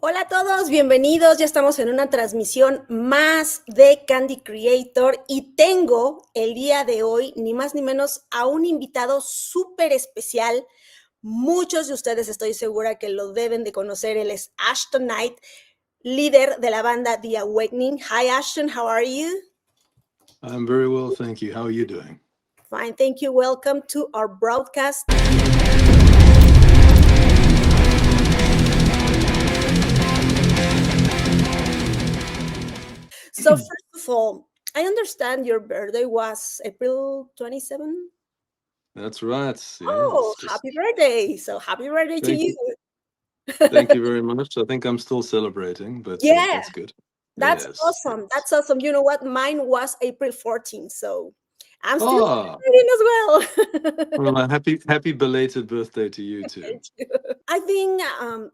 Hola a todos, bienvenidos. Ya estamos en una transmisión más de Candy Creator y tengo el día de hoy ni más ni menos a un invitado súper especial. Muchos de ustedes estoy segura que lo deben de conocer. Él es Ashton Nyte, líder de la banda The Awakening. Hi Ashton, how are you? I'm very well, thank you. How are you doing? Fine, thank you. Welcome to our broadcast. So first of all, I understand your birthday was April 27? That's right. Oh, Yes, just happy birthday. So happy birthday to thank you. you. Thank you very much. I think I'm still celebrating, but Yeah, that's good. that's Yes, awesome. yes. That's awesome. You know what? Mine was April 14th, so I'm still Ah, celebrating as well. well, a happy belated birthday to you too. Thank you. I've been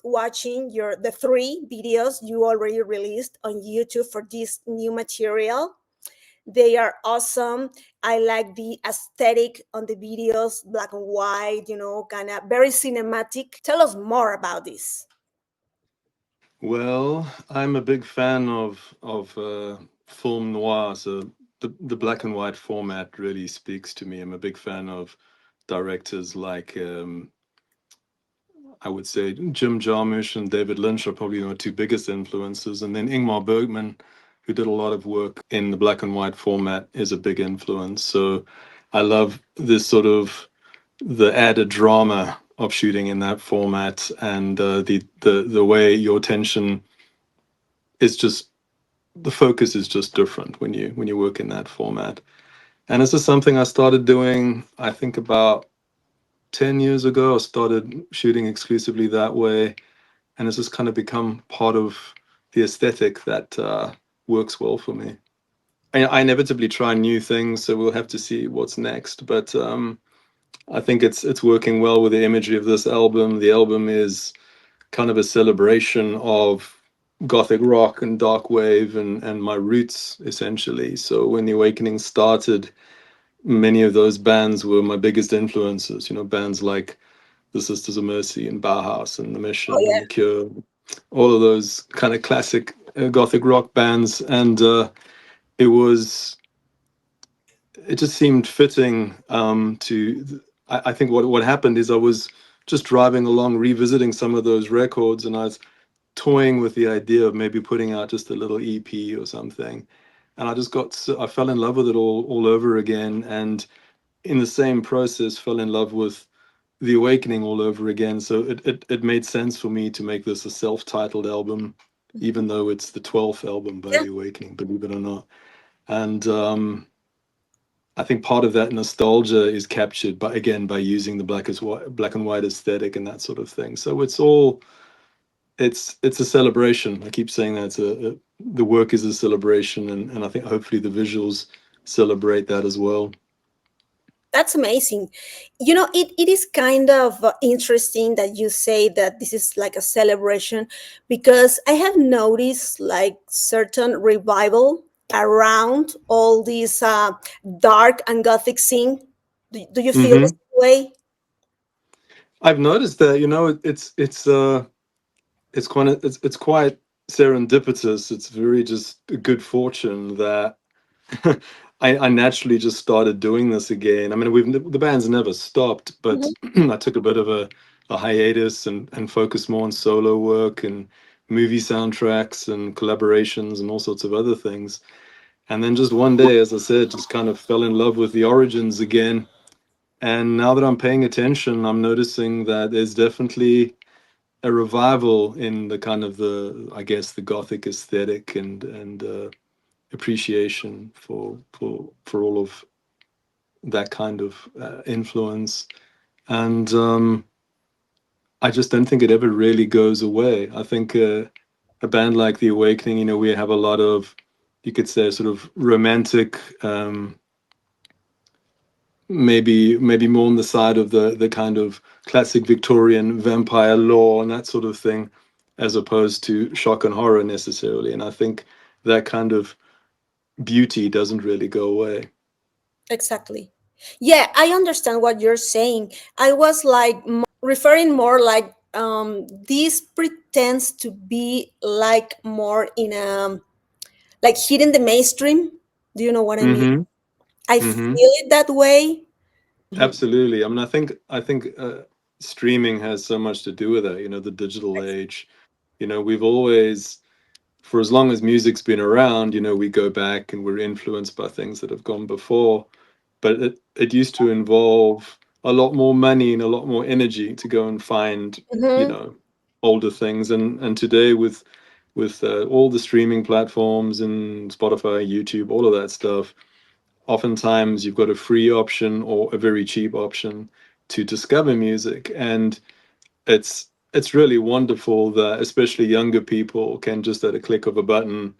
watching the three videos you already released on YouTube for this new material. They are awesome. I like the aesthetic on the videos, black and white, kind of very cinematic. Tell us more about this. Well, I'm a big fan of film noir, so the black and white format really speaks to me. I'm a big fan of directors like I would say Jim Jarmusch and David Lynch are probably my two biggest influences. And then Ingmar Bergman, who did a lot of work in the black and white format, is a big influence. So I love this sort of the added drama of shooting in that format and the way your tension is just the focus is just different when you work in that format. And this is something I started doing, I think about 10 years ago. I started shooting exclusively that way, and it's just kind of become part of the aesthetic that works well for me. I inevitably try new things, so we'll have to see what's next. But I think it's working well with the imagery of this album. The album is kind of a celebration of gothic rock and dark wave and my roots essentially. So when the Awakening started, many of those bands were my biggest influences. You know, bands like the Sisters of Mercy and Bauhaus and the Oh, Mission and yeah. the Cure, all of those kind of classic gothic rock bands, and it was it just seemed fitting to. I think what happened is I was just driving along, revisiting some of those records, and I was toying with the idea of maybe putting out just a little EP or something, and I just I fell in love with it all over again, and in the same process fell in love with the Awakening all over again. So it made sense for me to make this a self-titled album, even though it's the 12th album by Yeah, the Awakening, believe it or not. And I think part of that nostalgia is captured by again by using the black and white aesthetic and that sort of thing. So it's a celebration. I keep saying that the work is a celebration, and I think hopefully the visuals celebrate that as well. that's amazing. It is kind of interesting that you say that this is like a celebration because I have noticed like certain revival around all these dark and gothic scene. Do you feel the Hmm. same way? I've noticed that, you know, it's quite serendipitous. It's very just good fortune that I naturally just started doing this again. I mean, the band's never stopped, but Mhm. I took a bit of a hiatus and focused more on solo work and movie soundtracks and collaborations and all sorts of other things. And then just one day, as I said, just kind of fell in love with the origins again. And now that I'm paying attention, I'm noticing that there's definitely a revival in the kind of the I guess the gothic aesthetic and appreciation for all of that kind of influence, and I just don't think it ever really goes away. I think a band like The Awakening, you know, we have a lot of, you could say, sort of romantic, maybe more on the side of the kind of classic Victorian vampire lore and that sort of thing, as opposed to shock and horror necessarily. And I think that kind of beauty doesn't really go away. Exactly. Yeah, I understand what you're saying. I was like referring more like this pretends to be like more in a, like hitting the mainstream. Do you know what I mean? Mm-hmm. I Mm-hmm. feel it that way. Absolutely. I mean, I think streaming has so much to do with that. You know, the digital age. You know, we've always, for as long as music's been around, you know, we go back and we're influenced by things that have gone before. But it used to involve a lot more money and a lot more energy to go and find, you Mhm. know, older things. And today with all the streaming platforms and Spotify, YouTube, all of that stuff, oftentimes you've got a free option or a very cheap option to discover music. And it's really wonderful that especially younger people can just at a click of a button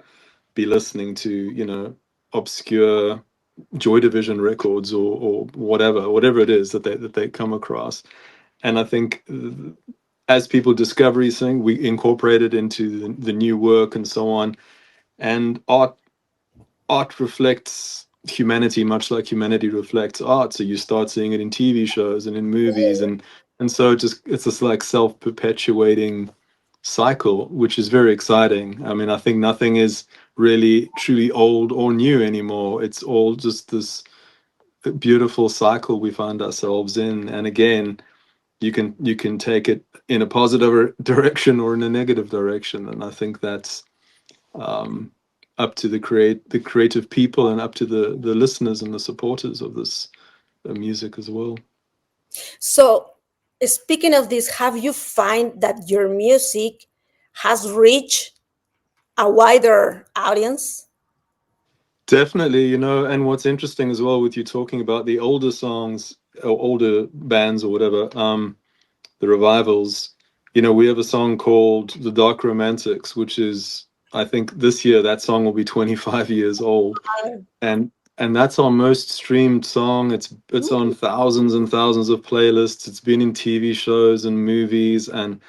be listening to, you know, obscure Joy Division records or whatever it is that they come across. And I think as people discover these things, we incorporate it into the new work and so on. And art reflects humanity much like humanity reflects art. So you start seeing it in TV shows and in movies, and so it's this like self-perpetuating cycle, which is very exciting. I mean, I think nothing is really truly old or new anymore. It's all just this beautiful cycle we find ourselves in. And again, you can take it in a positive direction or in a negative direction. And I think that's um, up to the creative people and up to the listeners and the supporters of this music as well. So, speaking of this, have you find that your music has reached a wider audience? Definitely, you know, and what's interesting as well with you talking about the older songs or older bands or whatever, the revivals, you know, we have a song called The Dark Romantics, which is, I think this year that song will be 25 years old. And that's our most streamed song. It's on thousands and thousands of playlists. It's been in TV shows and movies, and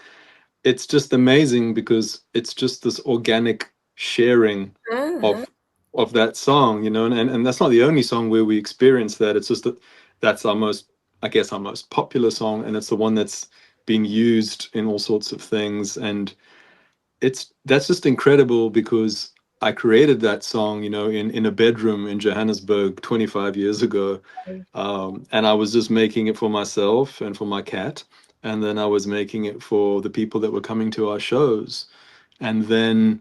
it's just amazing because it's just this organic sharing Uh-huh. of that song, you know, and that's not the only song where we experience that. It's just that that's our most, I guess, our most popular song, and it's the one that's been used in all sorts of things. And that's just incredible because I created that song, you know, in a bedroom in Johannesburg 25 years ago, and I was just making it for myself and for my cat, and then I was making it for the people that were coming to our shows, and then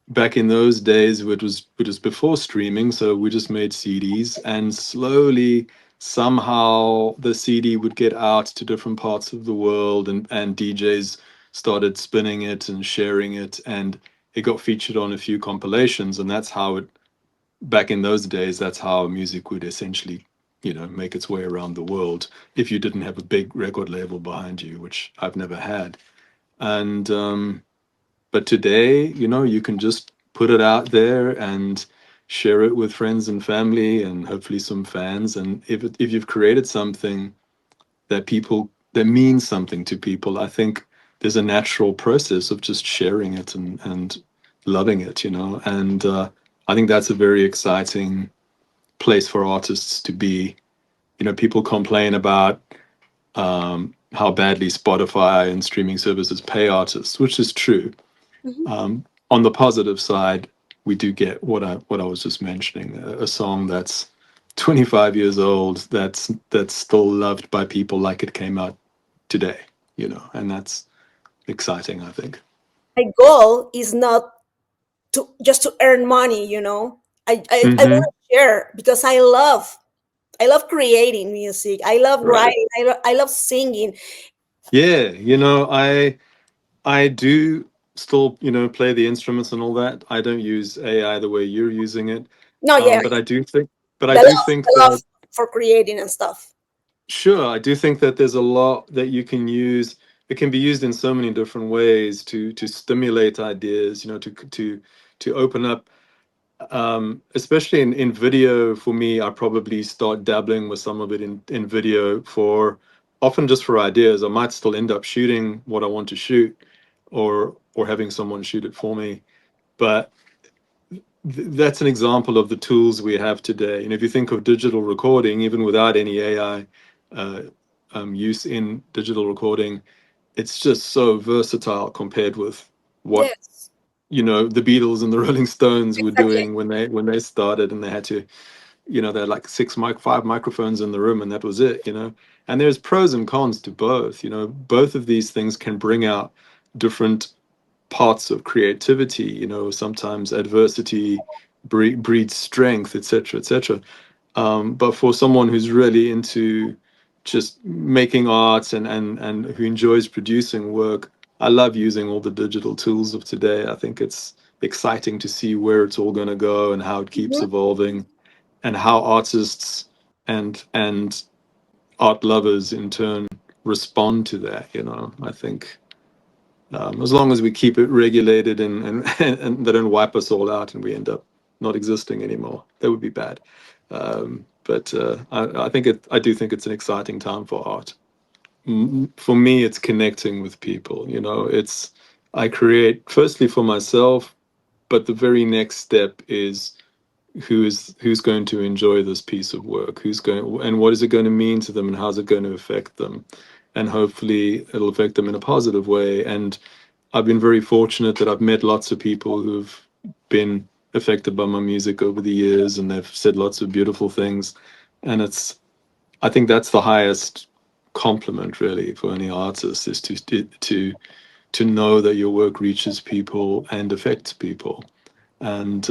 back in those days it was before streaming, so we just made CDs, and slowly somehow the CD would get out to different parts of the world, and DJs started spinning it and sharing it, and it got featured on a few compilations, and that's how it back in those days that's how music would essentially, you know, make its way around the world if you didn't have a big record label behind you, which I've never had. And but today, you know, you can just put it out there and share it with friends and family and hopefully some fans. And if you've created something that means something to people, I think there's a natural process of just sharing it and loving it, you know. And I think that's a very exciting place for artists to be. You know, people complain about how badly Spotify and streaming services pay artists, which is true. Mhm. On the positive side, we do get what I was just mentioning, a song that's 25 years old, that's still loved by people like it came out today, you know, and that's exciting, I think. My goal is not to just to earn money, you know. I want Hmm. to share because I love creating music. I love Right. writing. I love singing. Yeah, you know, I do still, you know, play the instruments and all that. I don't use AI the way you're using it, No, yeah, but I the do love, think the love that for creating and stuff. sure, I do think that there's a lot that you can use. It can be used in so many different ways to stimulate ideas, you know, to open up. Especially in video, for me, I probably start dabbling with some of it in video for often just for ideas. I might still end up shooting what I want to shoot, or having someone shoot it for me. But that's an example of the tools we have today. And if you think of digital recording, even without any AI use in digital recording, it's just so versatile compared with what, Yes, you know, the Beatles and the Rolling Stones were exactly. doing when they started, and they had to, you know, they had like five microphones in the room, and that was it, you know. And there's pros and cons to both, you know. Both of these things can bring out different parts of creativity, you know. Sometimes adversity breeds strength, etc., etc. But for someone who's really into just making art, and who enjoys producing work, I love using all the digital tools of today. I think it's exciting to see where it's all going to go and how it keeps Mhm, evolving, and how artists and art lovers in turn respond to that. You know, I think as long as we keep it regulated, and they don't wipe us all out and we end up not existing anymore, that would be bad. But I think I do think it's an exciting time for art. For me, it's connecting with people. You know, it's I create firstly for myself, but the very next step is who's going to enjoy this piece of work, who's going, and what is it going to mean to them, and how's it going to affect them, and hopefully it'll affect them in a positive way. And I've been very fortunate that I've met lots of people who've been affected by my music over the years, and they've said lots of beautiful things. And I think that's the highest compliment really for any artist, is to know that your work reaches people and affects people. And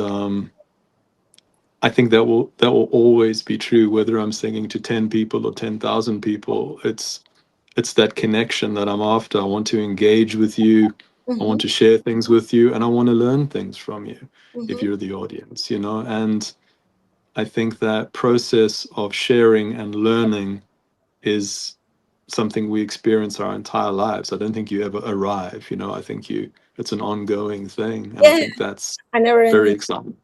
I think that will always be true, whether I'm singing to 10 people or 10,000 people. It's that connection that I'm after. I want to engage with you. I want mhm, to share things with you, and I want to learn things from you if mhm. you're the audience, you know. And I think that process of sharing and learning is something we experience our entire lives. I don't think you ever arrive, you know. I think it's an ongoing thing, and I Yeah, think that's I never very ending. exciting.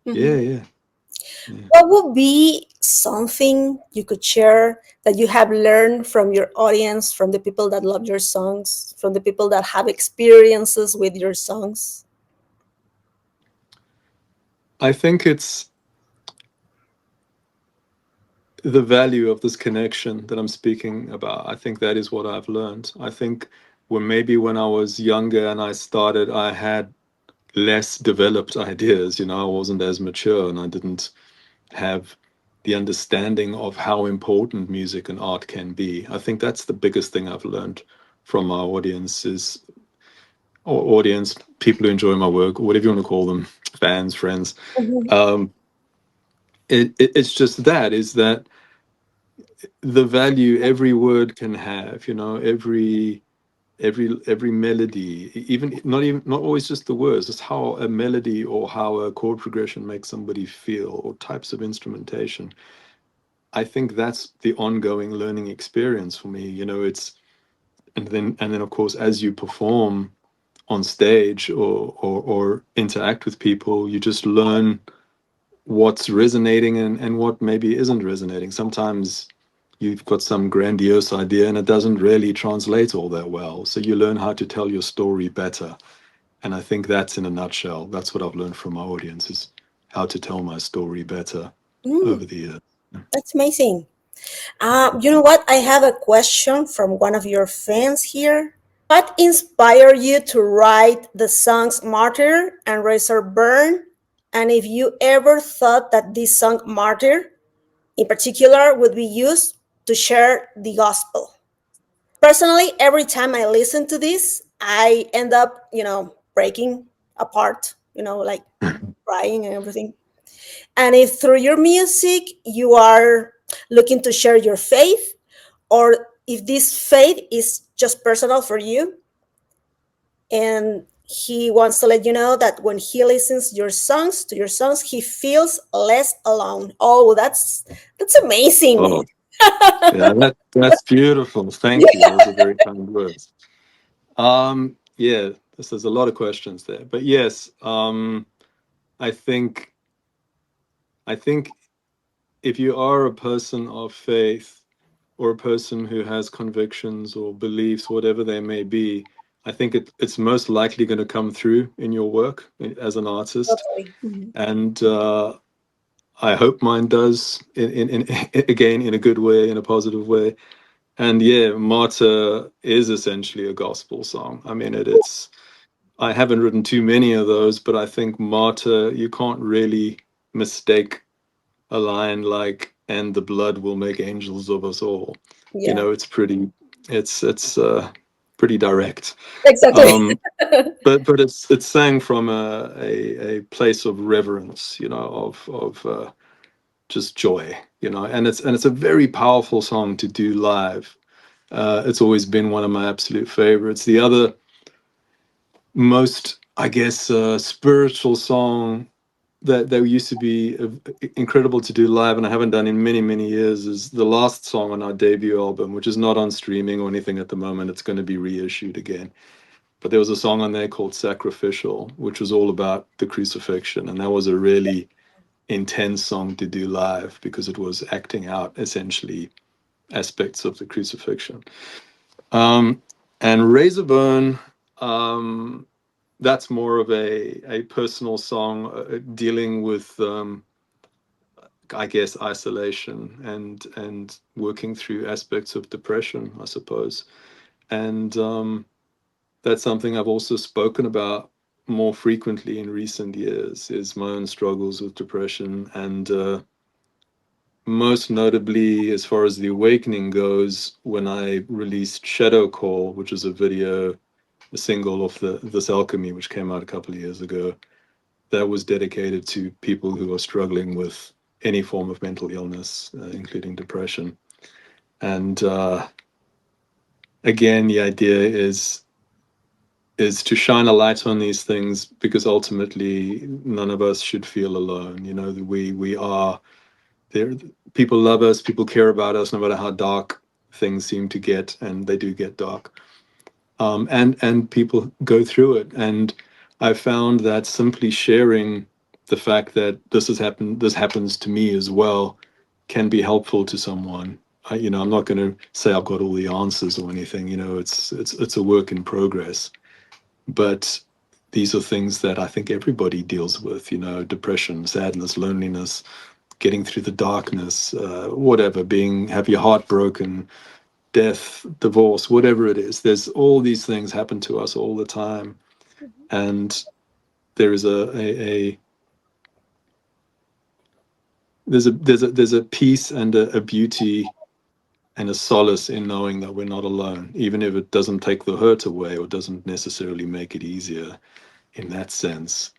Yeah, Mhm. yeah, yeah. What would be something you could share that you have learned from your audience, from the people that love your songs, from the people that have experiences with your songs? I think it's the value of this connection that I'm speaking about. I think that is what I've learned. I think when I was younger and I started, I had less developed ideas. You know, I wasn't as mature, and I didn't have the understanding of how important music and art can be. I think that's the biggest thing I've learned from my audience is, or audience, people who enjoy my work, or whatever you want to call them, fans, friends. Mhm, Um, it's just that is that the value every word can have, you know, every melody, even not always just the words, just how a melody or how a chord progression makes somebody feel, or types of instrumentation. I think that's the ongoing learning experience for me, you know. It's and then of course, as you perform on stage, or interact with people, you just learn what's resonating, and what maybe isn't resonating. Sometimes you've got some grandiose idea and it doesn't really translate all that well. So you learn how to tell your story better. And I think that's, in a nutshell, that's what I've learned from my audience, is how to tell my story better mm, over the years. that's amazing. You know what? I have a question from one of your fans here. What inspired you to write the songs Martyr and Razor Burn? And if you ever thought that this song Martyr in particular would be used to share the gospel? Personally, every time I listen to this, I end up, breaking apart, like crying and everything. And if through your music you are looking to share your faith, or if this faith is just personal for you, and he wants to let you know that when he listens your songs, he feels less alone. Oh, that's amazing. Oh, yeah, that's beautiful. Thank you. Those are very kind words. Yeah, there's a lot of questions there, but yes, I think I think if you are a person of faith, or a person who has convictions or beliefs, whatever they may be, I think it's most likely going to come through in your work as an artist. Totally. Mhm. And I hope mine does, again, in a good way, in a positive way. And yeah, Martyr is essentially a gospel song. I mean, it's I haven't written too many of those, but I think Martyr, you can't really mistake a line like "and the blood will make angels of us all." You Yeah, know, it's pretty direct. exactly. Um, but it's sang from a place of reverence, you know, of just joy, you know, and it's a very powerful song to do live. It's always been one of my absolute favorites. The other most, I guess, spiritual song that used to be incredible to do live, and I haven't done in many years, is the last song on our debut album, which is not on streaming or anything at the moment. It's going to be reissued again. But there was a song on there called Sacrificial, which was all about the crucifixion, and that was a really intense song to do live because it was acting out essentially aspects of the crucifixion. Um, and Razorburn, that's more of a personal song dealing with, I guess, isolation and working through aspects of depression, I suppose. And that's something I've also spoken about more frequently in recent years, is my own struggles with depression. And most notably, as far as the awakening goes, when I released Shadow Call, which is a video, a single of This Alchemy, which came out a couple of years ago, that was dedicated to people who are struggling with any form of mental illness, including depression. And again, the idea is to shine a light on these things, because ultimately none of us should feel alone. You know, we are there. People love us, people care about us, no matter how dark things seem to get, and they do get dark. And people go through it. And I found that simply sharing the fact that this happens to me as well, can be helpful to someone. You know, I'm not going to say I've got all the answers or anything. You know, it's a work in progress. But these are things that I think everybody deals with. You know, depression, sadness, loneliness, getting through the darkness, whatever, have your heart broken, death, divorce, whatever it is. There's all these things happen to us all the time, and there is a there's a peace and a beauty and a solace in knowing that we're not alone, even if it doesn't take the hurt away or doesn't necessarily make it easier. In that sense,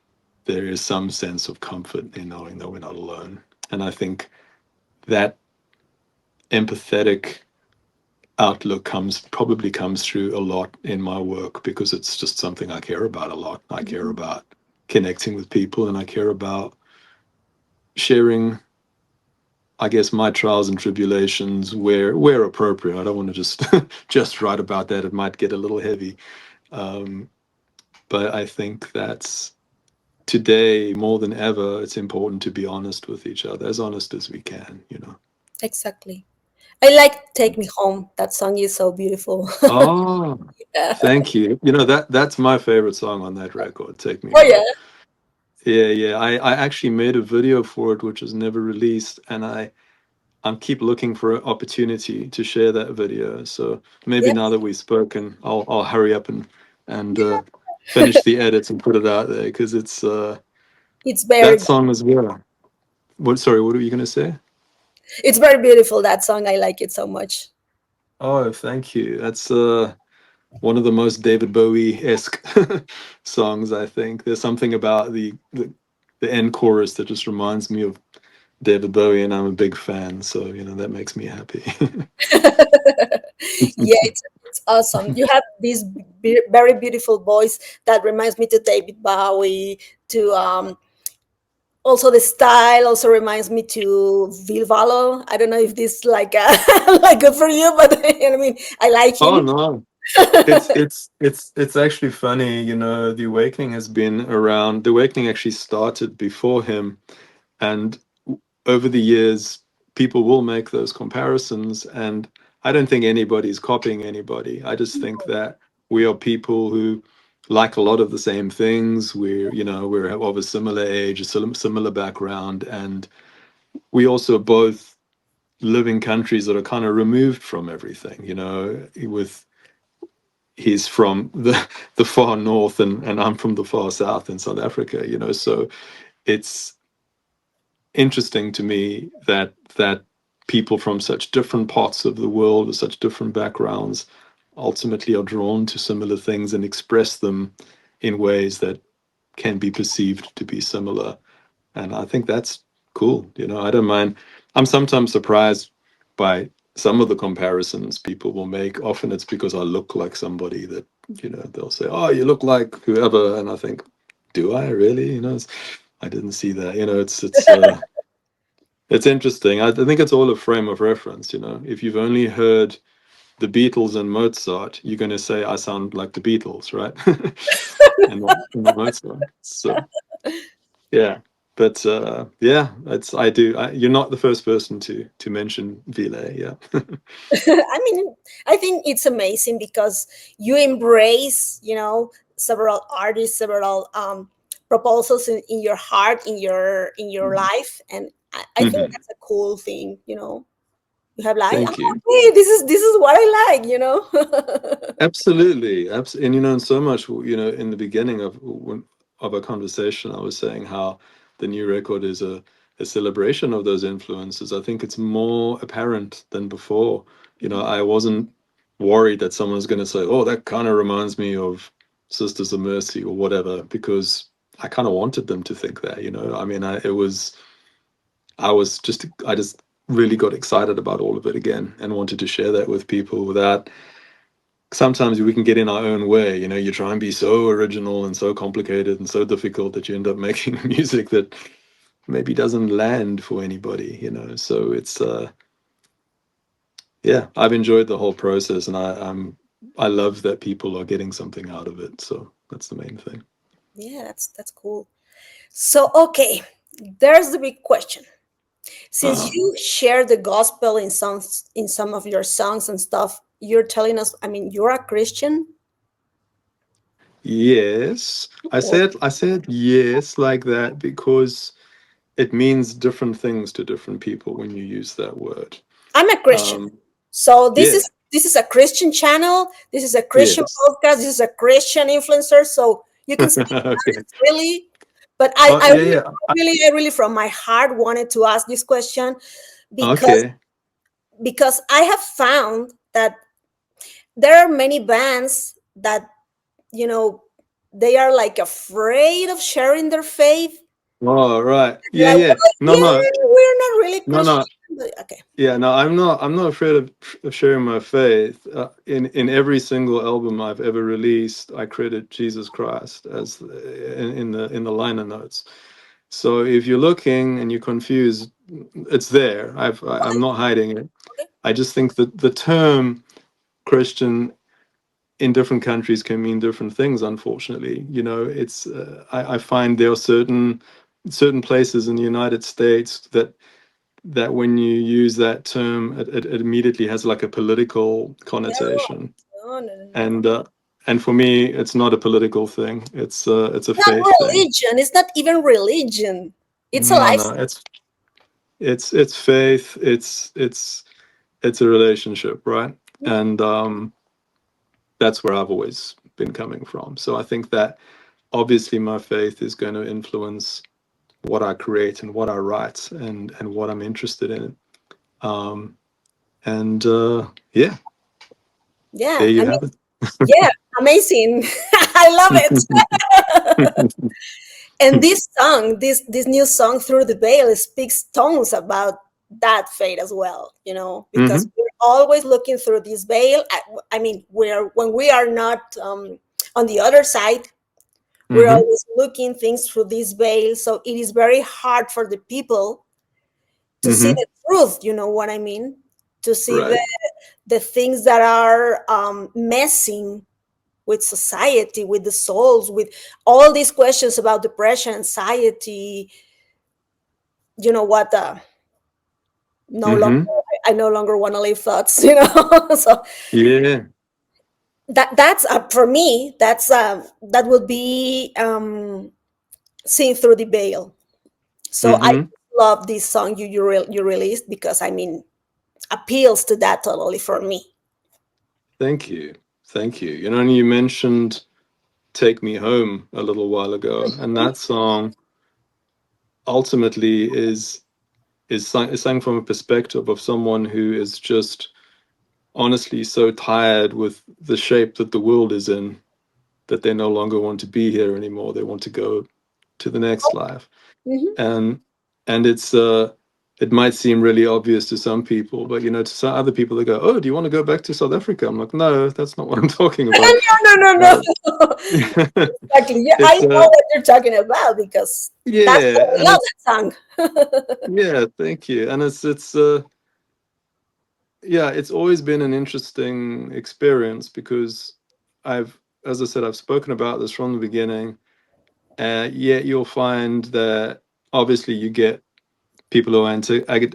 there is some sense of comfort in knowing that we're not alone, and I think that empathetic outlook probably comes through a lot in my work, because it's just something I care about a lot. I care Mhm. about connecting with people, and I care about sharing, I guess, my trials and tribulations where appropriate. I don't want to just just write about that. It might get a little heavy. Um, but I think that's today more than ever, it's important to be honest with each other, as honest as we can, you know. Exactly. I like Take Me Home. That song is so beautiful. Oh, Yeah. thank you. You know, that's my favorite song on that record, Take Me Oh yeah. Home. Yeah, yeah. I actually made a video for it, which was never released, and I keep looking for an opportunity to share that video. So maybe Yeah. now that we've spoken, I'll hurry up and finish the edits and put it out there, because it's It's very that song as well. What? Sorry, what were you gonna say? it's very beautiful, that song. I like it so much. Oh, thank you. That's one of the most David Bowie-esque songs, I think. There's something about the end chorus that just reminds me of David Bowie, and I'm a big fan, so you know that makes me happy. Yeah, it's awesome. You have this very beautiful voice that reminds me to David Bowie, to also the style also reminds me to Vilvalo. I don't know if this like like good for you, but I mean I like Oh him. no. It's actually funny, you know, the awakening has been around. The awakening actually started before him, and over the years, people will make those comparisons, and I don't think anybody's copying anybody. I just think that we are people who like a lot of the same things. We're of a similar age, a similar background, and we also both, live in countries that are kind of removed from everything, he's from the far north, and I'm from the far south in South Africa, so it's interesting to me that people from such different parts of the world with such different backgrounds ultimately are drawn to similar things and express them in ways that can be perceived to be similar. And I think that's cool. I don't mind. I'm sometimes surprised by some of the comparisons people will make. Often it's because I look like somebody that, they'll say, oh, you look like whoever. And I think, do I really? I didn't see that. It's interesting. I think it's all a frame of reference. If you've only heard the Beatles and Mozart, you're going to say, I sound like the Beatles, right? and Mozart. So, yeah. But yeah, I do. You're not the first person to mention Vile. Yeah. I mean, I think it's amazing because you embrace, several artists, several proposals in your heart, in your life, and I think Mhm. that's a cool thing. You have like, Thank oh, you. hey, this is what I like. Absolutely, and and so much. In the beginning of our conversation, I was saying how the new record is a celebration of those influences. I think it's more apparent than before. I wasn't worried that someone's going to say, "Oh, that kind of reminds me of Sisters of Mercy" or whatever, because I kind of wanted them to think that. I mean, I just really got excited about all of it again and wanted to share that with people without. Sometimes we can get in our own way. You try and be so original and so complicated and so difficult that you end up making music that maybe doesn't land for anybody. So it's yeah, I've enjoyed the whole process, and I love that people are getting something out of it. So that's the main thing. Yeah, that's cool. So, okay, there's the big question. Since uh you share the gospel in some of your songs and stuff, you're telling us, I mean, you're a Christian? yes, I said yes like that because it means different things to different people when you use that word. I'm a Christian. um So this yeah. is this is a Christian channel. This is a Christian Yes. podcast. This is a Christian influencer. So you can speak Okay. really. But I, Oh I yeah, really, yeah. I really from my heart wanted to ask this question because Okay. because I have found that there are many bands that, you know, they are like afraid of sharing their faith. Oh, right. Yeah, Like, yeah. well, No, yeah, no, we're not really no, Christian. no. But okay. Yeah, no. I'm not afraid of sharing my faith. In every single album I've ever released, I credit Jesus Christ as in the liner notes. So if you're looking and you're confused, it's there. I'm not hiding it. Okay. I just think that the term Christian in different countries can mean different things. Unfortunately, it's I find there are certain places in the United States that when you use that term, it immediately has like a political connotation, No, no, no, no. and for me, it's not a political thing. It's a Not faith thing. religion. It's not even religion. It's a No, no, lifestyle. it's faith. It's a relationship, right? And that's where I've always been coming from. So I think that obviously my faith is going to influence what I create and what I write and what I'm interested in. Um, and yeah, there Yeah, I you mean, have it. yeah, amazing. I love it. And this song, this new song, Through the Veil, speaks tons about that fate as well, because Hmm. we're always looking through this veil. I mean, when we are not on the other side, we're Hmm. always looking things through this veil. So it is very hard for the people to see Hmm. the truth, you know what I mean? To see the Right. the things that are messing with society, with the souls, with all these questions about depression, anxiety. You know what? No longer, Hmm. I no longer want to live thoughts. So Yeah. that's for me. That would be seen through the veil. So I Hmm. love this song you released because I mean appeals to that totally for me. Thank you. Thank you. You know, and you mentioned Take Me Home a little while ago, and that song ultimately is sang from a perspective of someone who is just honestly so tired with the shape that the world is in that they no longer want to be here anymore. They want to go to the next life. Mhm. And it's it might seem really obvious to some people, but you know, to some other people they go, "Oh, do you want to go back to South Africa?" I'm like, "No, that's not what I'm talking about." No, no, no, Uh, no. Exactly. Yeah, I it's know what you're talking about because that's why yeah, I and love it's that song. yeah, thank you. And it's yeah, it's always been an interesting experience because I've, as I said, I've spoken about this from the beginning. Yet you'll find that obviously you get people who are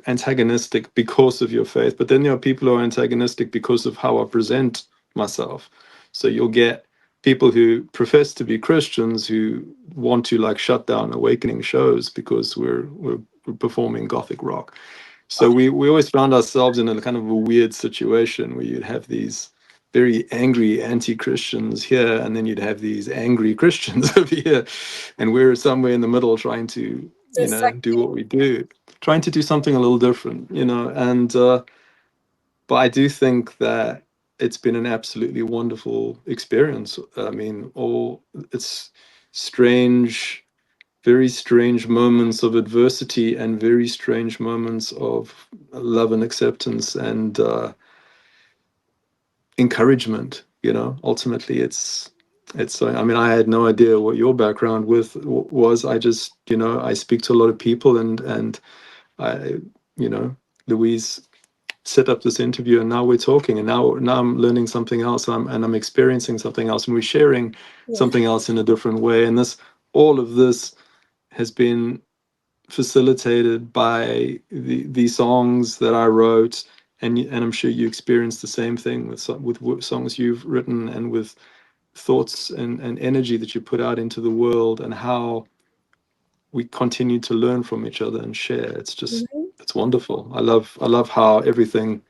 antagonistic because of your faith, but then there are people who are antagonistic because of how I present myself. So you'll get people who profess to be Christians who want to like shut down awakening shows because we're performing gothic rock. So we always found ourselves in a kind of a weird situation where you'd have these very angry anti-Christians here, and then you'd have these angry Christians over here, and we're somewhere in the middle trying to, you know, do Exactly. what we do, trying to do something a little different, you know. And but I do think that it's been an absolutely wonderful experience. I mean, all it's strange, very strange moments of adversity and very strange moments of love and acceptance and encouragement. You know, ultimately, it's. I mean, I had no idea what your background with was. I just, you know, I speak to a lot of people, and I, you know, Louise set up this interview, and now we're talking, and now I'm learning something else, and I'm experiencing something else, and we're sharing Yeah. something else in a different way, and this all of this has been facilitated by the songs that I wrote, and I'm sure you experienced the same thing with songs you've written and with thoughts and energy that you put out into the world, and how we continue to learn from each other and share. It's just Mhm. it's wonderful. I love how everything,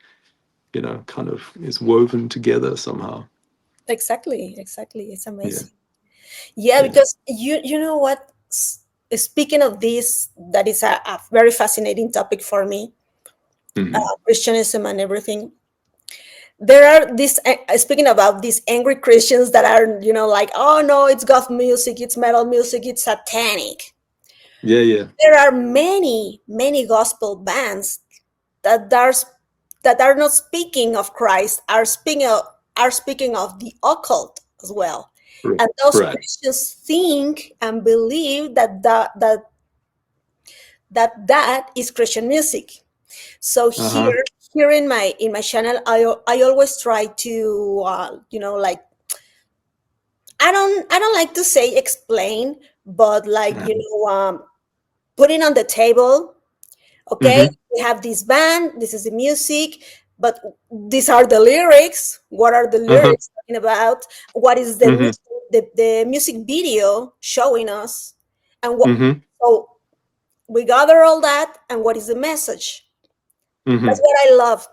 you know, kind of is woven together somehow. Exactly. Exactly. It's Yeah, amazing. Yeah, yeah. because you know what? Speaking of this, that is a very fascinating topic for me, Hmm. Christianism and everything. There are these speaking about these angry Christians that are, like, oh no, it's goth music, it's metal music, it's satanic. Yeah, yeah. There are many gospel bands that are not speaking of Christ, are speaking of the occult as well. Right. And those Right. Christians think and believe that is Christian music. So Uh-huh. here in my channel, I always try to like, I don't like to say explain, but like, putting on the table. Okay, Mm-hmm. we have this band, this is the music, but these are the lyrics. What are the Uh-huh. lyrics talking about? What is Mm-hmm. the music video showing us? And what, Mm-hmm. so we gather all that, and what is the message? That's Mm-hmm. what I love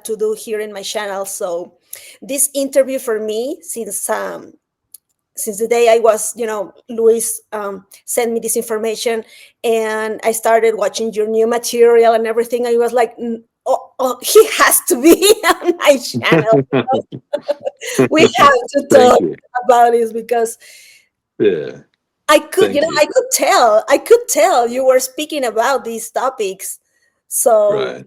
to do here in my channel. So this interview for me, since the day I was, Luis sent me this information, and I started watching your new material and everything. I was like, oh, he has to be on my channel. We have to Thank talk you. about this because Yeah. I could, Thank you. I could tell you were speaking about these topics. So, Right.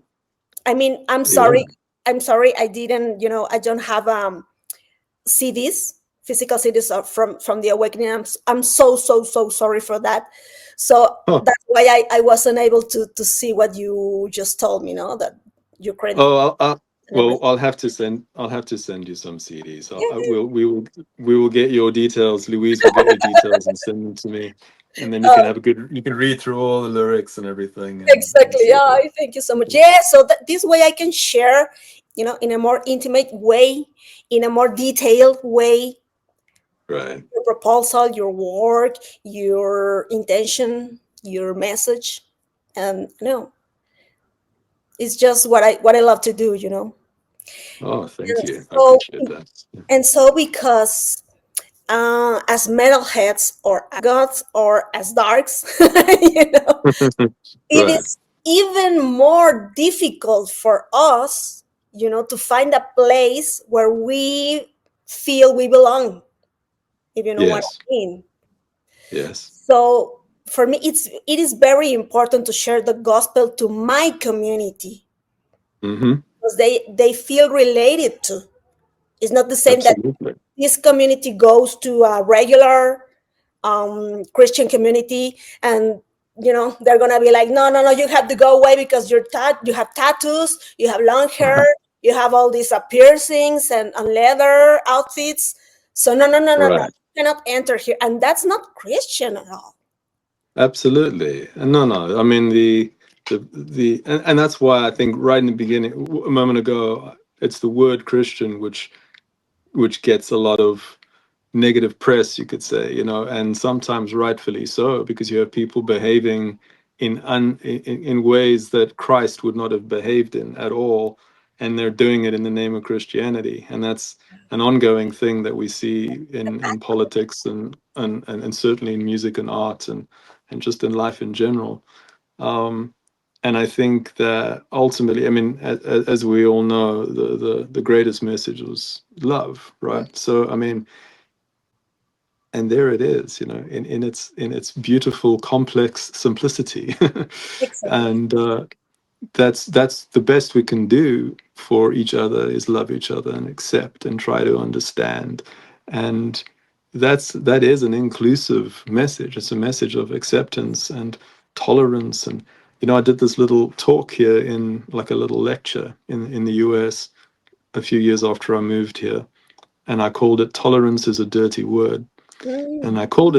I mean, I'm Yeah. sorry. I'm sorry. I didn't, I don't have CDs, physical CDs from the awakening. I'm so sorry for that. So Oh, that's why I wasn't able to see what you just told me, that your credit I'll and well, everything. I'll have to send you some CDs. Yeah, We will get your details. Louise will get your details and send them to me, and then uh, you can read through all the lyrics and everything, and exactly. so Yeah, forth. thank you so much. Yeah, so this way I can share, in a more intimate way, in a more detailed way, Right. your proposal, your work, your intention, your message, and no, It's just what I love to do, you know. Oh, thank And you. I so appreciate that. and so because as metalheads or as goths or as darks, you know, it Right. is even more difficult for us, you know, to find a place where we feel we belong, if you know what Yes. I mean. Yes. So for me, it is very important to share the gospel to my community Mm-hmm. because they feel related to. It's not the same that Absolutely. this community goes to a regular Christian community, and you know they're gonna be like, no, no, no, you have to go away because you have tattoos, you have long hair, you have all these piercings and leather outfits. So no, no, no, no, no, Right. you cannot enter here, and that's not Christian at all. Absolutely. And no. I mean and that's why I think right in the beginning, a moment ago, it's the word Christian which gets a lot of negative press, you could say, and sometimes rightfully so, because you have people behaving in ways that Christ would not have behaved in at all, and they're doing it in the name of Christianity, and that's an ongoing thing that we see in politics and certainly in music and art and just in life in general. Um, and I think that ultimately, I mean, as we all know, the greatest message was love, right? So, I mean, and there it is, in its beautiful, complex simplicity, Exactly. and that's the best we can do for each other is love each other and accept and try to understand, and that is an inclusive message. It's a message of acceptance and tolerance, and I did this little talk here in like a little lecture in the US a few years after I moved here, and I called it "Tolerance is a Dirty Word." And Mm, I called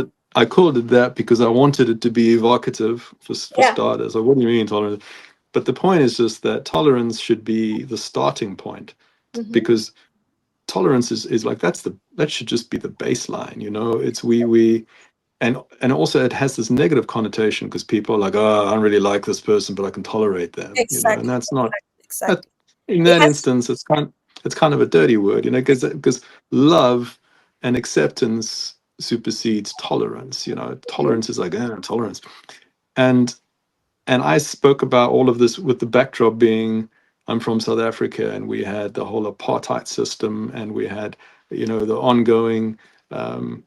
it that because I wanted it to be evocative for yeah. starters. Like, what do you mean tolerance? But the point is just that tolerance should be the starting point, Hmm. because tolerance is like that should just be the baseline. It's we and also it has this negative connotation because people are like, oh, I don't really like this person, but I can tolerate them. And Exactly. that's not that. Exactly. In It that has. instance, it's kind of a dirty word, because love and acceptance supersedes tolerance. Mhm. Tolerance is like tolerance, and I spoke about all of this with the backdrop being I'm from South Africa, and we had the whole apartheid system, and we had the ongoing um,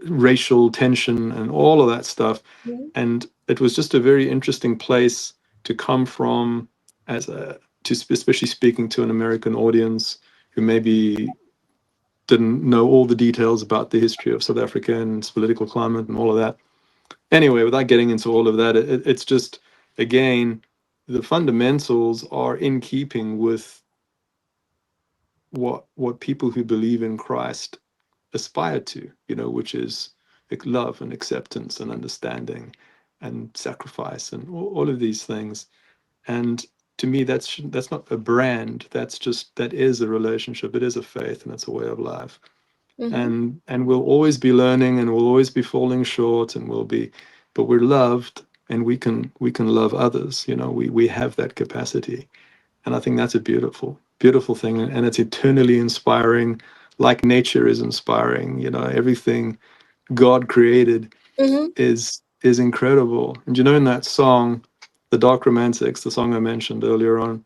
racial tension and all of that stuff, Mhm. and it was just a very interesting place to come from especially speaking to an American audience who maybe didn't know all the details about the history of South Africa and its political climate and all of that. Anyway, without getting into all of that, it's just, again, the fundamentals are in keeping with what people who believe in Christ aspire to, which is like love and acceptance and understanding and sacrifice and all of these things. And to me, that's not a brand. That is a relationship. It is a faith, and it's a way of life. Mhm. And we'll always be learning, and we'll always be falling short, but we're loved, and we can love others. We have that capacity, and I think that's a beautiful, beautiful thing, and it's eternally inspiring, like nature is inspiring. Everything God created Mhm. is incredible. And in that song, The Dark Romantics, the song I mentioned earlier on,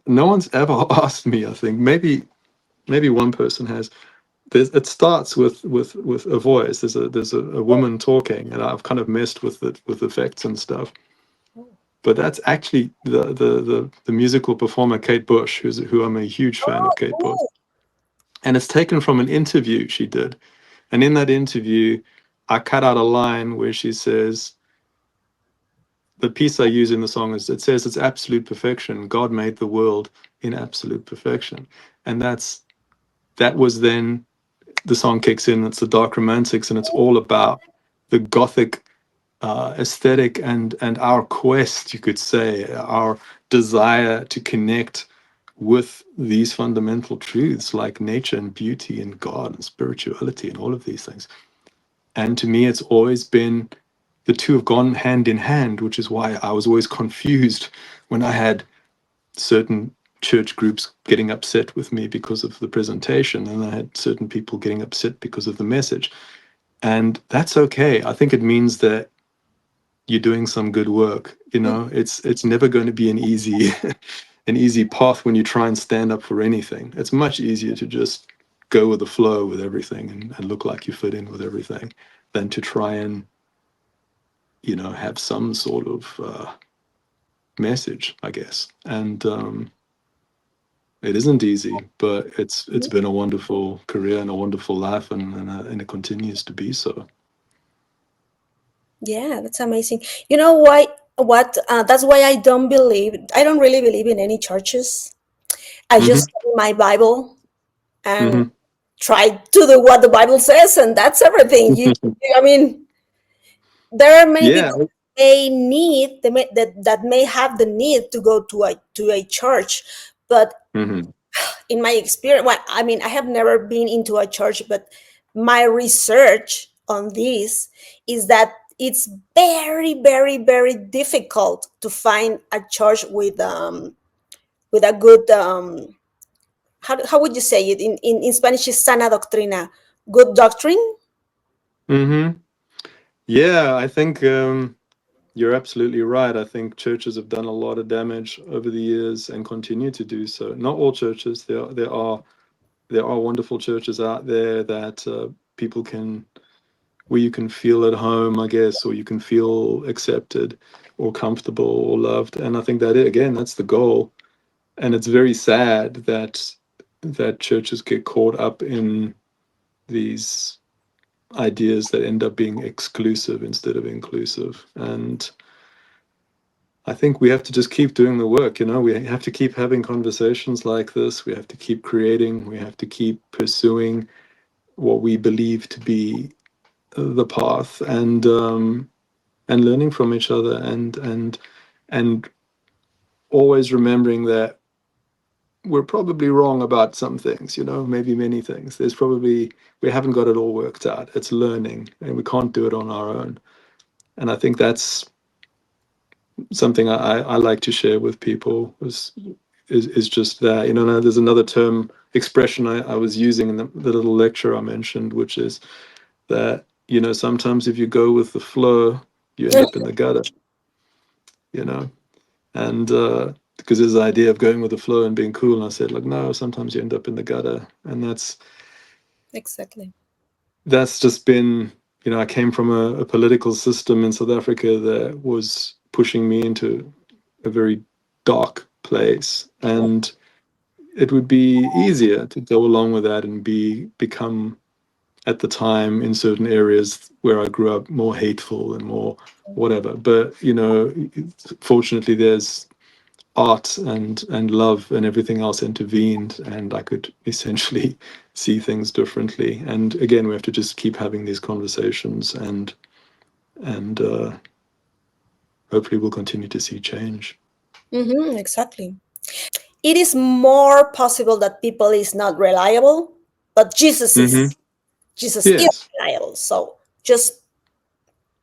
no one's ever asked me, I think, maybe one person has. It starts with a voice. There's a woman talking, and I've kind of messed with it with effects and stuff. But that's actually the musical performer Kate Bush, who I'm a huge fan Oh, of Kate Bush, cool. and it's taken from an interview she did. And in that interview, I cut out a line where she says, the piece I use in the song is, it says it's absolute perfection. God made the world in absolute perfection, and that was then the song kicks in. It's the Dark Romantics, and it's all about the gothic aesthetic and our quest, you could say, our desire to connect with these fundamental truths like nature and beauty and God and spirituality and all of these things. And to me, it's always been the two have gone hand in hand, which is why I was always confused when I had certain church groups getting upset with me because of the presentation, and I had certain people getting upset because of the message. And that's okay. I think it means that you're doing some good work. You know, it's never going to be an easy an easy path when you try and stand up for anything. It's much easier to just go with the flow with everything and look like you fit in with everything than to try and, you know, have some sort of message, I guess. And it isn't easy, but it's been a wonderful career and a wonderful life, and it continues to be so. Yeah, that's amazing. You know why? What? That's why I don't believe. I don't really believe in any churches. I just Hmm. study my Bible and Hmm. try to do what the Bible says, and that's everything. I mean, there are many Yeah. people may need that may have the need to go to a church, but Hmm. in my experience, well, I mean, I have never been into a church, but my research on this is that it's very, very, very difficult to find a church with a good how would you say it in Spanish is sana doctrina, good doctrine. Hmm. Yeah, I think you're absolutely right. I think churches have done a lot of damage over the years and continue to do so. Not all churches. There are wonderful churches out there that people can, where you can feel at home, I guess, or you can feel accepted or comfortable or loved. And I think that again, that's the goal. And it's very sad that churches get caught up in these ideas that end up being exclusive instead of inclusive. And I think we have to just keep doing the work. You know, we have to keep having conversations like this. We have to keep creating. We have to keep pursuing what we believe to be the path, and learning from each other, and always remembering that we're probably wrong about some things. You know, maybe many things. There's probably, we haven't got it all worked out. It's learning, and we can't do it on our own. And I think that's something I like to share with people is just that, you know. Now there's another term expression I was using in the little lecture I mentioned, which is that, you know, sometimes if you go with the flow, you end up in the gutter, you know. And because there's the idea of going with the flow and being cool, and I said, like, no, sometimes you end up in the gutter. And Exactly. that's just been, you know, I came from a political system in South Africa that was pushing me into a very dark place, and it would be easier to go along with that and become, at the time, in certain areas where I grew up, more hateful and more whatever. But, you know, fortunately there's art and love and everything else intervened, and I could essentially see things differently. And again, we have to just keep having these conversations, and hopefully we'll continue to see change. Exactly. It is more possible that people is not reliable, but Hmm. Jesus is Yes. reliable. So just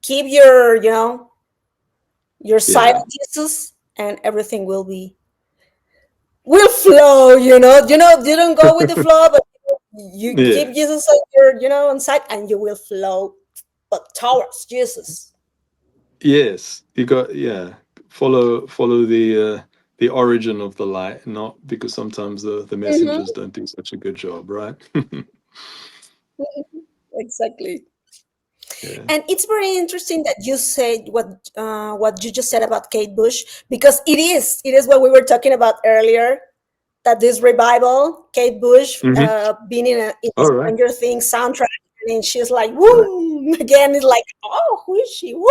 keep your, your side Yeah. of Jesus, and everything will flow. You don't go with the flow, but you Yeah. keep Jesus on your, on side, and you will flow, but towards Jesus. Yes. You got, yeah. Follow the origin of the light, not because sometimes the Mhm. messengers don't do such a good job, right? Exactly. Yeah. And it's very interesting that you said what you just said about Kate Bush, because it is what we were talking about earlier, that this revival, Kate Bush, Hmm. being in All right. Stranger Things soundtrack, and then she's like, Right. woo, again, it's like, oh, who is she? Woo.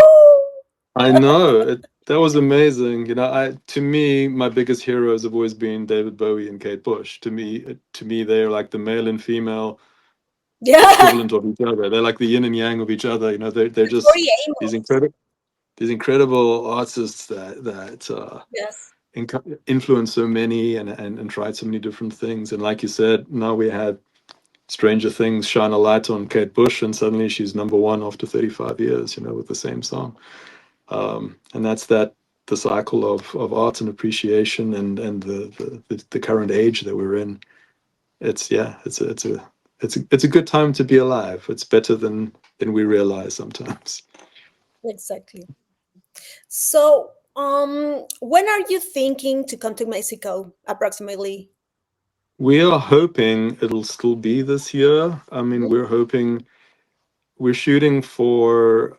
I know that was amazing. You know, to me, my biggest heroes have always been David Bowie and Kate Bush. To me, they're like the male and female Yeah. equivalent of each other. They're like the yin and yang of each other. You know, they're just Tori these Amos. incredible artists that Yes. influenced so many, and tried so many different things. And like you said, now we had Stranger Things shine a light on Kate Bush, and suddenly she's #1 after 35 years, you know, with the same song. And that's the cycle of art and appreciation, and the current age that we're in. It's a good time to be alive. It's better than we realize sometimes. Exactly. So, when are you thinking to come to Mexico approximately? We are hoping it'll still be this year. I mean, we're shooting for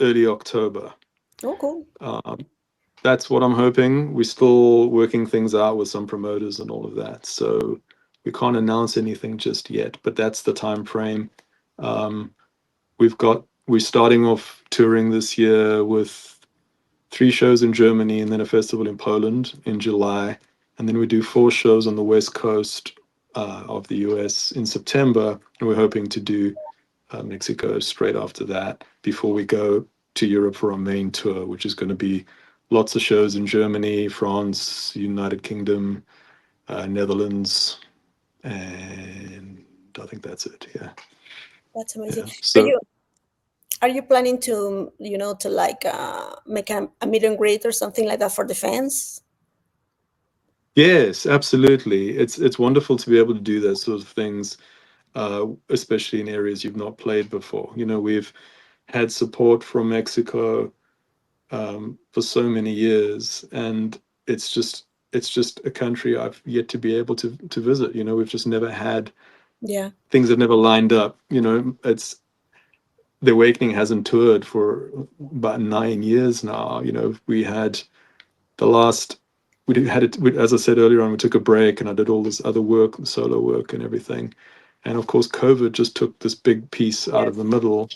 early October. Oh, cool. That's what I'm hoping. We're still working things out with some promoters and all of that, so we can't announce anything just yet. But that's the time frame. Um, we're starting off touring this year with 3 shows in Germany and then a festival in Poland in July, and then we do 4 shows on the west coast of the US in September, and we're hoping to do Mexico straight after that before we go to Europe for our main tour, which is going to be lots of shows in Germany, France, United Kingdom, Netherlands, and I think that's it. Yeah, That's amazing. yeah. Are So you are you planning to, to like make a meet and greet or something like that for the fans? yes, absolutely. It's wonderful to be able to do those sort of things, especially in areas you've not played before. You know, we've had support from Mexico for so many years, and it's just a country I've yet to be able to visit. You know, we've just never had, Yeah. things have never lined up. You know, it's the Awakening hasn't toured for about 9 years now. You know, we had the last had it, as I said earlier on, we took a break, and I did all this other work, solo work and everything, and of course COVID just took this big piece out of Yes. the middle.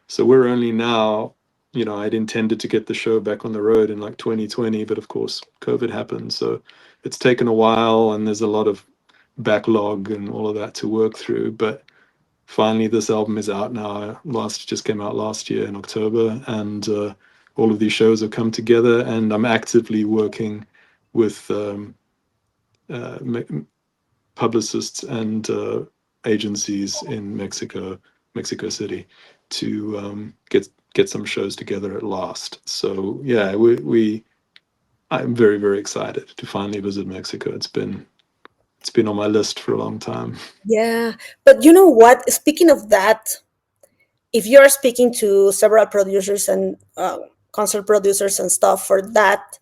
So we're only now, you know, I'd intended to get the show back on the road in like 2020, but of course COVID happened. So it's taken a while, and there's a lot of backlog and all of that to work through. But finally, this album is out now. Just came out last year in October, and all of these shows have come together. And I'm actively working with uh, publicists and agencies in Mexico City, to get some shows together at last. So yeah, I'm very, very excited to finally visit Mexico. It's been on my list for a long time. Yeah. But you know what? Speaking of that, if you're speaking to several producers and concert producers and stuff for that,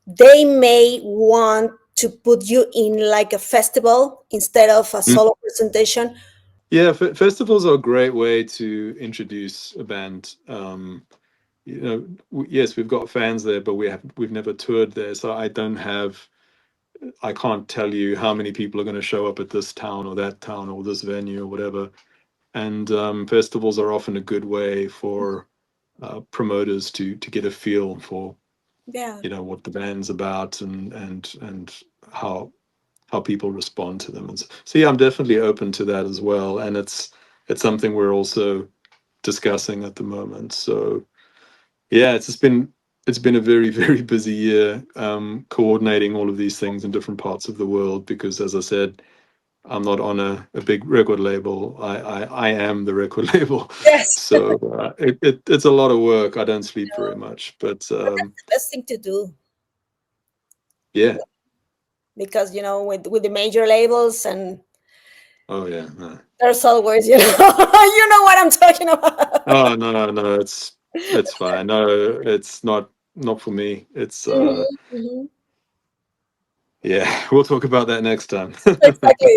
they may want to put you in like a festival instead of a Mm. solo presentation. Yeah, festivals are a great way to introduce a band. You know, yes, we've got fans there, but we've never toured there, so I can't tell you how many people are going to show up at this town or that town or this venue or whatever. And festivals are often a good way for promoters to get a feel for, Yeah. you know, what the band's about, and how people respond to them. And so yeah, I'm definitely open to that as well, and it's something we're also discussing at the moment. So yeah, it's been a very, very busy year, coordinating all of these things in different parts of the world, because as I said, I'm not on a big record label. I am the record label. Yes. So it's a lot of work. I don't sleep very much, but But that's the best thing to do yeah. because with the major labels and Oh yeah. No. there's always you know what I'm talking about. Oh no, no, it's fine. No, it's not for me. It's Mhm, mhm. yeah, we'll talk about that next time. Exactly.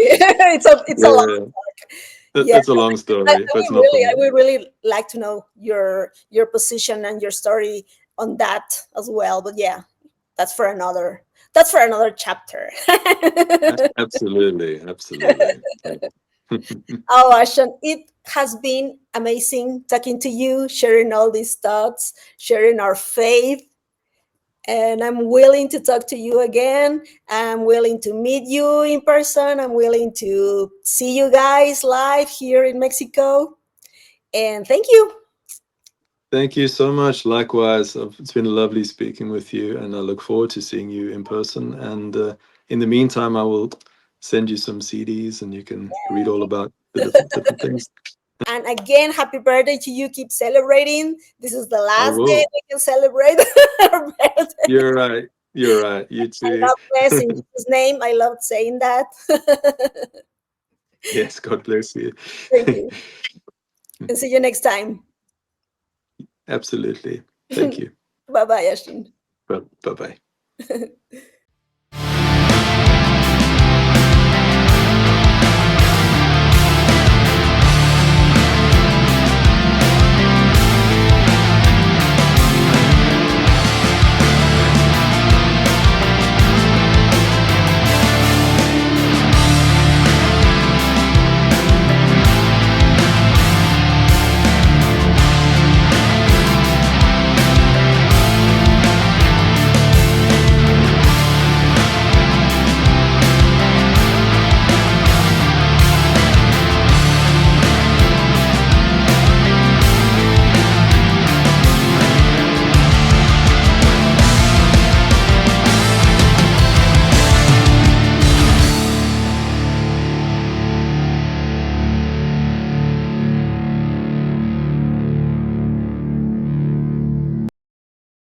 It's a lot. Yeah, Yeah, it's a long story, but it's not for I me. would really like to know your position and your story on that as well. But yeah, that's for another chapter. Absolutely, absolutely. Oh, Ashton, it has been amazing talking to you, sharing all these thoughts, sharing our faith. And I'm willing to talk to you again. I'm willing to meet you in person. I'm willing to see you guys live here in Mexico. And thank you. Thank you so much. Likewise, it's been lovely speaking with you, and I look forward to seeing you in person. And in the meantime, I will send you some CDs and you can read all about the different things. And again, happy birthday to you. Keep celebrating. This is the I last day will. we can celebrate our birthday. You're right. You're right. You And too. God bless in Jesus' name. I loved saying that. Yes, God bless you. Thank you. And see you next time. Absolutely. Thank you. Bye bye, Ashton. Bye bye.